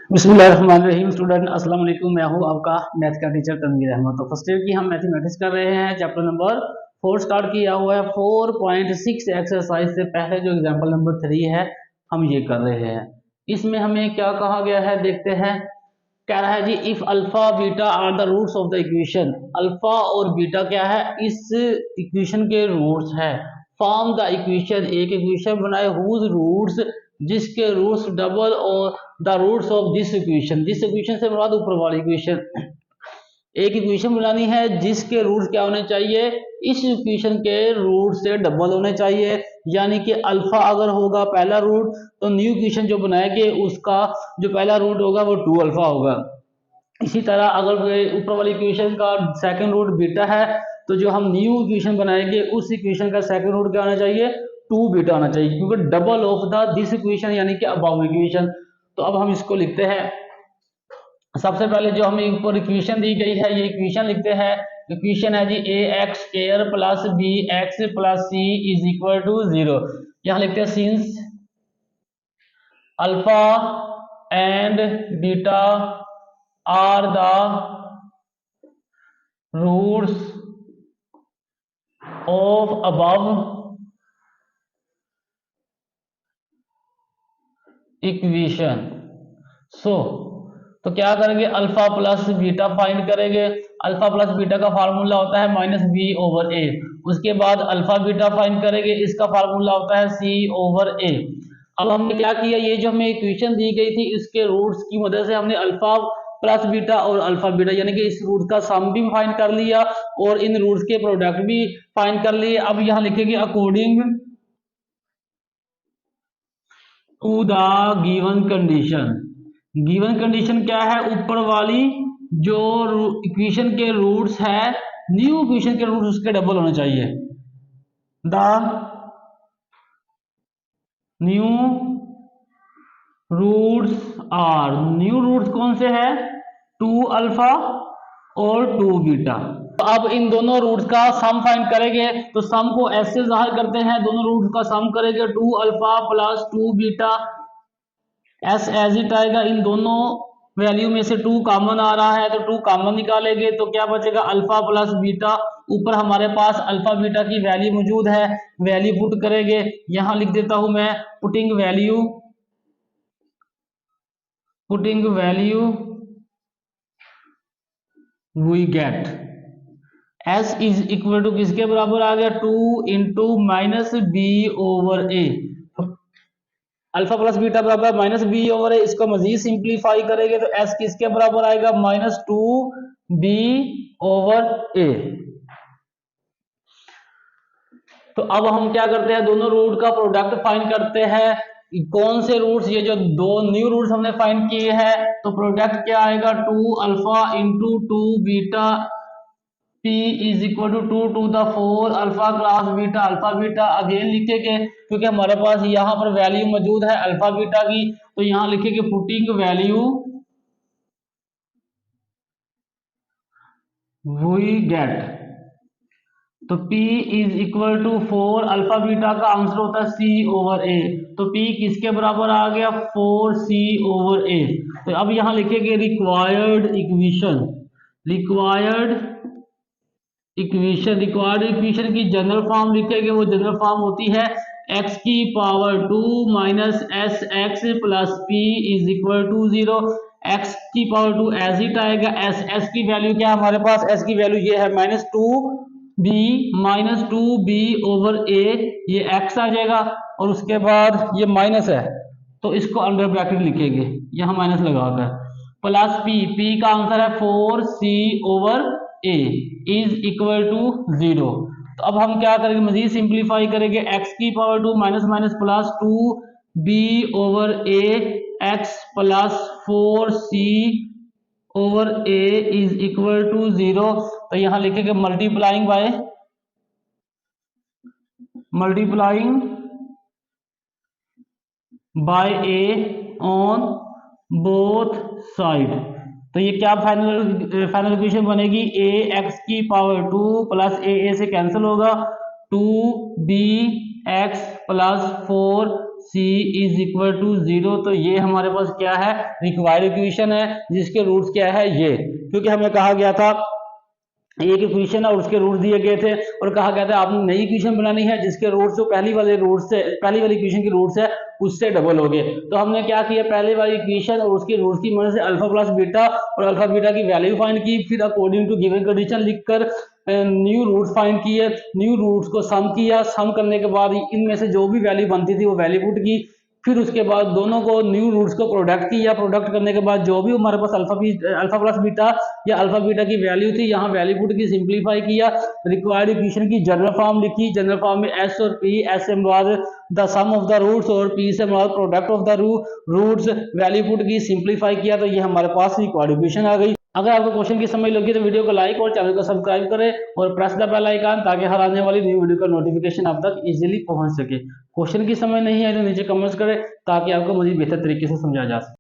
बिस्मिल्लाहिर्रहमानिर्रहीम। स्टूडेंट अस्सलाम वालेकुम, मैं हूं आपका मैथ का टीचर तनवीर अहमद। तो फर्स्ट ईयर की हम मैथमेटिक्स कर रहे हैं, चैप्टर नंबर 4 स्टार्ट किया हुआ है। 4.6 एक्सरसाइज से पहले जो एग्जांपल नंबर 3 है हम ये कर रहे हैं। इसमें हमें क्या कहा गया है देखते हैं। कह रहा है जी, if alpha beta are the roots of the equation. Alpha और बीटा क्या है, इस इक्वेशन के रूट्स है। फॉर्म द इक्वेशन, एक इक्वेशन बनाए हुज रूट्स, जिसके रूट्स डबल और the roots of this equation. This equation से मुराद ऊपर वाली इक्वेशन। एक इक्वेशन बनानी है जिसके रूट्स क्या होने चाहिए, इस इक्वेशन के रूट से डबल होने चाहिए। यानी कि अल्फा अगर होगा पहला रूट, तो न्यू इक्वेशन जो बनाएंगे उसका जो पहला रूट होगा वो 2 अल्फा होगा। इसी तरह अगर ऊपर वाली इक्वेशन का सेकंड रूट बीटा है, तो जो हम न्यू इक्वेशन बनाएंगे उस इक्वेशन का सेकंड रूट क्या होना चाहिए, 2 बीटा होना चाहिए, क्योंकि double of the this equation यानी कि अबव इक्वेशन। तो अब हम इसको लिखते हैं। सबसे पहले जो हमें ऊपर इक्वेशन दी गई है, ये इक्वेशन लिखते हैं। इक्वेशन है जी a x square plus b x plus c is equal to 0। यहां लिखते हैं since alpha and beta are the roots of above equation. तो क्या करेंगे, अल्फा प्लस बीटा फाइंड करेंगे। अल्फा प्लस बीटा का फार्मूला होता है माइनस बी ओवर ए। उसके बाद अल्फा बीटा फाइंड करेंगे, इसका फार्मूला होता है सी ओवर ए। अब हमने क्या किया, ये जो हमें इक्वेशन दी गई थी इसके रूट्स की मदद से हमने अल्फा प्लस बीटा और अल्फा बीटा यानी कि इस रूट का सम भी फाइंड कर लिया और इन रूट्स के प्रोडक्ट भी फाइंड कर लिए। अब यहाँ लिखेंगे according to the given condition. Given condition क्या है, ऊपर वाली जो इक्वेशन के रूट्स है, न्यू इक्वेशन के रूट्स उसके डबल होने चाहिए। The new roots are, new roots कौन से है, 2 अल्फा और 2 बीटा। तो अब इन दोनों रूट्स का सम फाइंड करेंगे, तो सम को ऐसे जाहिर करते हैं, दोनों रूट्स का सम करेंगे 2 alpha plus 2 beta. S as it आएगा, इन दोनों वैल्यू में से 2 कॉमन आ रहा है तो 2 कॉमन निकालेंगे, तो क्या बचेगा अल्फा प्लस बीटा। ऊपर हमारे पास अल्फा बीटा की वैल्यू मौजूद है, वैल्यू पुट करेंगे। यहां लिख देता हूं मैं, putting value we get S is equal to किसके बराबर आ गया, 2 into minus b over a. Alpha plus beta बराबर माइनस बी ओवर ए। इसको मजीद सिंप्लीफाई करेंगे तो एस किसके बराबर आएगा, माइनस 2 बी ओवर ए। तो अब हम क्या करते हैं, दोनों रूट का प्रोडक्ट फाइंड करते हैं। कौन से रूट्स, ये जो दो न्यू रूट्स हमने फाइंड किए हैं, तो प्रोडक्ट क्या आएगा, 2 alpha into 2 beta P is equal to 2 to the 4 alpha class beta. Alpha beta again लिखेंगे क्योंकि हमारे पास यहाँ पर वैल्यू मौजूद है अल्फा बीटा की, तो यहाँ लिखेंगे पुटिंग वैल्यू वी गेट। तो P is equal to 4, alpha beta का आंसर होता है C ओवर A। तो P किसके बराबर आ गया, 4C ओवर A। तो अब यहां लिखेंगे रिक्वायर्ड इक्वेशन। रिक्वायर्ड इक्वेशन की जनरल फॉर्म लिखेंगे, वो जनरल फॉर्म होती है x की power 2 minus S x plus P is equal to 0। x की पावर 2 एज इट आएगा, एस की वैल्यू क्या है हमारे पास, एस की वैल्यू ये है माइनस 2 बी ओवर ए, ये x आ जाएगा और उसके बाद ये माइनस है तो इसको अंडर ब्रैकेट लिखेंगे यहां माइनस लगाकर, प्लस p का आंसर है 4c over a is equal to 0। तो अब हम क्या करेंगे, मजीद सिंप्लीफाई करेंगे, x की power 2 minus minus plus 2 b over a x plus 4c over a is equal to 0। तो यहां लिखेंगे multiplying by a on both side. तो ये क्या फाइनल इक्वेशन बनेगी, ए एक्स की पावर 2 प्लस ए से कैंसिल होगा, 2b x plus 4 c is equal to 0, तो ये हमारे पास क्या है, रिक्वायर्ड इक्वेशन है जिसके रूट्स क्या है ये, क्योंकि हमें कहा गया था एक इक्वेशन और उसके रूट दिए गए थे और कहा गया था आपने नई इक्वेशन बनानी है जिसके रूट्स जो पहली वाली इक्वेशन के रूट्स है उससे डबल हो गए। तो हमने क्या किया, पहले वाली इक्वेशन और उसके रूट्स की मदद से अल्फा प्लस बीटा और अल्फा बीटा की वैल्यू फाइंड की, फिर अकॉर्डिंग टू गिवन कंडीशन लिखकर न्यू रूट्स फाइंड किए, न्यू रूट्स को सम किया, सम करने के बाद इनमें से जो भी वैल्यू बनती थी वो वैल्यू पुट की, फिर उसके बाद दोनों को न्यू रूट्स को प्रोडक्ट किया, प्रोडक्ट करने के बाद जो भी हमारे पास अल्फा प्लस बीटा या अल्फा बीटा की वैल्यू थी यहाँ वैल्यू पुट की, सिंप्लीफाई किया, रिक्वायर्ड इक्वेशन की जनरल फॉर्म लिखी, जनरल फॉर्म में एस और पी, एस से मुराद the sum of the roots और पी से मुराद product of the roots, value put की, सिंप्लीफाई किया, तो ये हमारे पास रिक्वायर्ड इक्वेशन आ गई। अगर आपको क्वेश्चन की समझ लगी तो वीडियो को लाइक और चैनल को सब्सक्राइब करें और प्रेस द बेल आइकन ताकि हर आने वाली न्यू वीडियो का नोटिफिकेशन आप तक इजीली पहुंच सके। क्वेश्चन की समझ नहीं है तो नीचे कमेंट्स करें ताकि आपको मजीद बेहतर तरीके से समझा जा सके।